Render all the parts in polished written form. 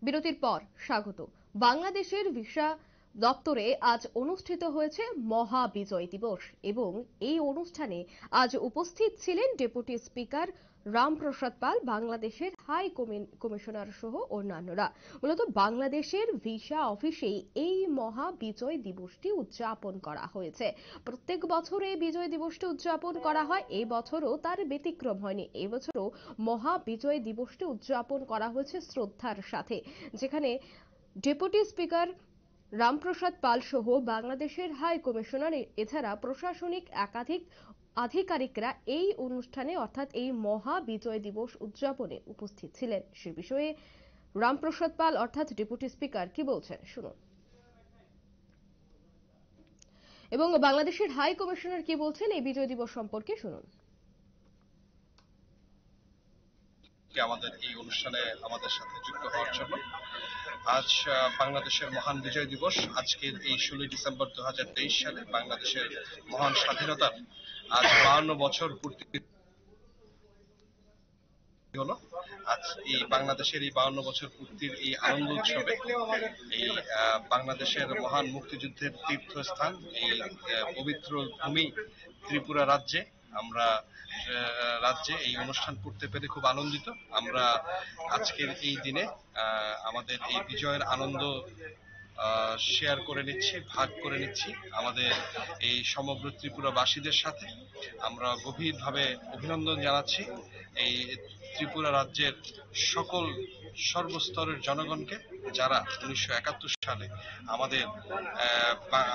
বিরতির পর স্বাগত। বাংলাদেশের ভিসা দপ্তরে আজ অনুষ্ঠিত হয়েছে মহা বিজয় দিবস এবং এই অনুষ্ঠানে আজ উপস্থিত ছিলেন ডেপুটি স্পিকার রামপ্রসাদ পাল, বাংলাদেশের হাই কমিশনার সহ অন্যান্যরা। মূলত বাংলাদেশের ভিসা অফিসেই এই মহা বিজয় দিবসটি উদযাপন করা হয়েছে। প্রত্যেক বছর এই বিজয় দিবসটি উদযাপন করা হয়, এই বছরও তার ব্যতিক্রম হয়নি। এই বছরও মহা বিজয় দিবসটি উদযাপন করা হয়েছে শ্রদ্ধার সাথে, যেখানে ডেপুটি স্পিকার রামপ্রসাদ পাল সহ বাংলাদেশের হাই কমিশনার এছাড়া প্রশাসনিক একাধিক আধিকারিকরা এই অনুষ্ঠানে অর্থাৎ এই মহা বিজয় দিবস উদযাপনে উপস্থিত ছিলেন। সে বিষয়ে রামপ্রসাদ পাল অর্থাৎ ডেপুটি স্পিকার কি বলছেন শুনুন, এবং বাংলাদেশের হাই কমিশনার কি বলছেন এই বিজয় দিবস সম্পর্কে শুনুন। আমাদের এই অনুষ্ঠানে আমাদের সাথে যুক্ত হওয়ার জন্য। আজ বাংলাদেশের মহান বিজয় দিবস। আজকের এই 16 ডিসেম্বর 2023 সালে বাংলাদেশের মহান স্বাধীনতার আজ 52 বছর পূর্তি হলো। আজ এই বাংলাদেশের এই 52 বছর পূর্তির এই আনন্দ উৎসবে এই বাংলাদেশের মহান মুক্তিযুদ্ধের তীর্থস্থান এই পবিত্র ভূমি ত্রিপুরা রাজ্যে আমরা এই অনুষ্ঠান করতে পেরে খুব আনন্দিত। আমরা আজকের এই দিনে আমাদের এই বিজয়ের আনন্দ শেয়ার করে নিচ্ছি, ভাগ করে নিচ্ছি আমাদের এই সমগ্র ত্রিপুরাবাসীদের সাথে। আমরা গভীরভাবে অভিনন্দন জানাচ্ছি এই ত্রিপুরা রাজ্যের সকল সর্বস্তরের জনগণকে, যারা 1971 সালে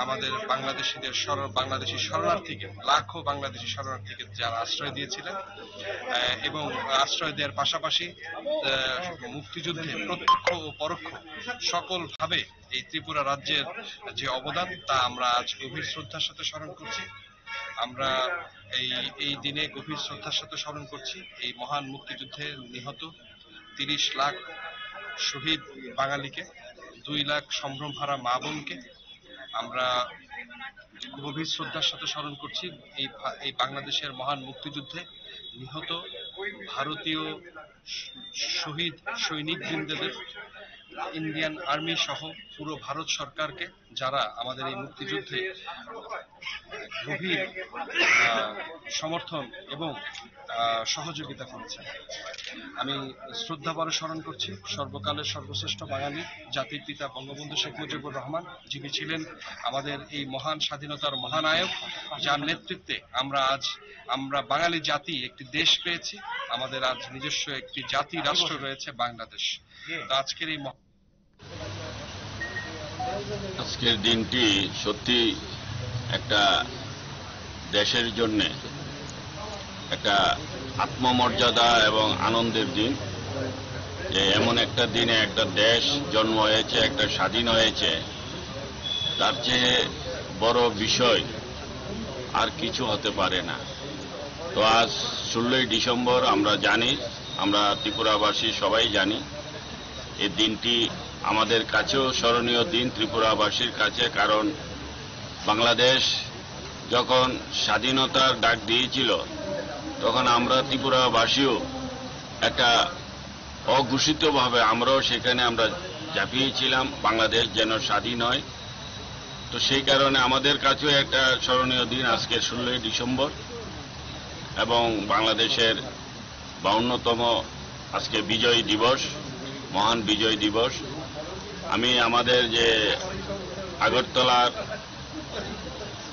আমাদের বাংলাদেশি শরণার্থীকে, লাখো বাংলাদেশি শরণার্থীকে যারা আশ্রয় দিয়েছিলেন এবং আশ্রয় দেওয়ার পাশাপাশি মুক্তিযুদ্ধে প্রত্যক্ষ ও পরোক্ষ সকলভাবে এই ত্রিপুরা রাজ্যের যে অবদান তা আমরা আজ গভীর শ্রদ্ধার সাথে স্মরণ করছি। আমরা এই দিনে গভীর শ্রদ্ধার সাথে স্মরণ করছি এই মহান মুক্তিযুদ্ধে নিহত 30 লাখ শহীদ বাঙালিকে, 2 লাখ সম্ভ্রমহারা মা বোনকে আমরা গভীর শ্রদ্ধার সাথে স্মরণ করছি। এই বাংলাদেশের মহান মুক্তিযুদ্ধে নিহত ভারতীয় শহীদ সৈনিক বৃন্দদের, ইন্ডিয়ান আর্মি সহ পুরো ভারত সরকারকে, যারা আমাদের এই মুক্তিযুদ্ধে গভীর সমর্থন এবং সহযোগিতা করেছেন। আমি শ্রদ্ধাভরে স্মরণ করছি সর্বকালের সর্বশ্রেষ্ঠ বাঙালি জাতির পিতা বঙ্গবন্ধু শেখ মুজিবুর রহমান, যিনি ছিলেন আমাদের এই মহান স্বাধীনতার মহানায়ক, যার নেতৃত্বে আমরা বাঙালি জাতি একটি দেশ পেয়েছি। আমাদের আজ নিজস্ব একটি জাতি রাষ্ট্র রয়েছে বাংলাদেশ। তো আজকের দিনটি সত্যি একটা দেশের জন্য একটা আত্মমর্যাদা এবং আনন্দের দিন, যে এমন একটা দিনে একটা দেশ জন্ম হয়েছে, একটা স্বাধীন হয়েছে, তার চেয়ে বড় বিষয় আর কিছু হতে পারে না। তো আজ 16 ডিসেম্বর আমরা জানি, আমরা ত্রিপুরাবাসী সবাই জানি, এই দিনটি আমাদের কাছেও স্মরণীয় দিন ত্রিপুরাবাসীর কাছে। কারণ বাংলাদেশ যখন স্বাধীনতার ডাক দিয়েছিল, তখন আমরা ত্রিপুরাবাসীও একটা অঘোষিতভাবে আমরাও সেখানে আমরা ঝাঁপিয়েছিলাম, বাংলাদেশ যেন স্বাধীন হয়। তো সেই কারণে আমাদের কাছেও একটা স্মরণীয় দিন আজকের 16 ডিসেম্বর, এবং বাংলাদেশের 52তম আজকে বিজয় দিবস, মহান বিজয় দিবস। আমি আমাদের যে আগরতলার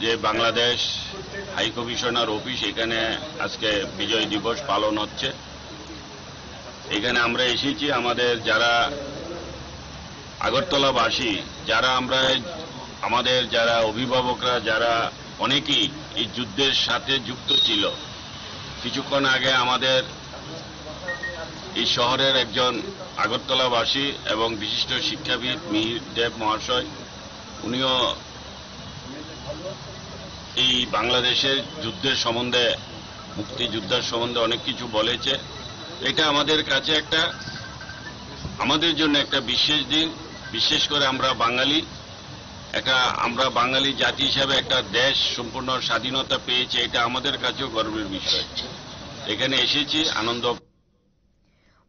যে বাংলাদেশ হাই কমিশনার অফিস, এখানে আজকে বিজয় দিবস পালন হচ্ছে। এখানে আমরা এসেছি আমাদের যারা আগরতলাবাসী, যারা আমাদের যারা অভিভাবকরা, যারা অনেকেই এই যুদ্ধের সাথে যুক্ত ছিল। কিছুক্ষণ আগে আমাদের এই শহরের একজন আগরতলাবাসী এবং বিশিষ্ট শিক্ষাবিদ মিহির দেব মহাশয়, উনিও এই বাংলাদেশের যুদ্ধের সম্বন্ধে, মুক্তিযুদ্ধের সম্বন্ধে অনেক কিছু বলেছে। এটা আমাদের কাছে আমাদের জন্য একটা বিশেষ দিন। বিশেষ করে আমরা বাঙালি জাতি হিসাবে একটা দেশ সম্পূর্ণ স্বাধীনতা পেয়েছে, এটা আমাদের কাছেও গর্বের বিষয়। এখানে এসেছি আনন্দ।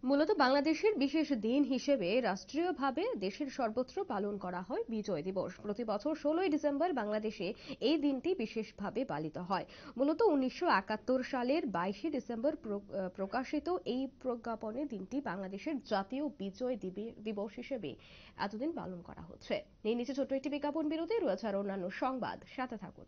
মূলত বাংলাদেশের বিশেষ দিন হিসেবে রাষ্ট্রীয়ভাবে দেশের সর্বত্র পালন করা হয় বিজয় দিবস। প্রতি বছর 16ই ডিসেম্বর বাংলাদেশে এই দিনটি বিশেষভাবে পালিত হয়। মূলত 1971 সালের 22শে ডিসেম্বর প্রকাশিত এই প্রজ্ঞাপনে দিনটি বাংলাদেশের জাতীয় বিজয় দিবস হিসেবে এতদিন পালন করা হচ্ছে। নিয়ে নিচে ছোট্ট একটি বিজ্ঞাপন বিরতি, রয়েছে আর অন্যান্য সংবাদ, সাথে থাকুন।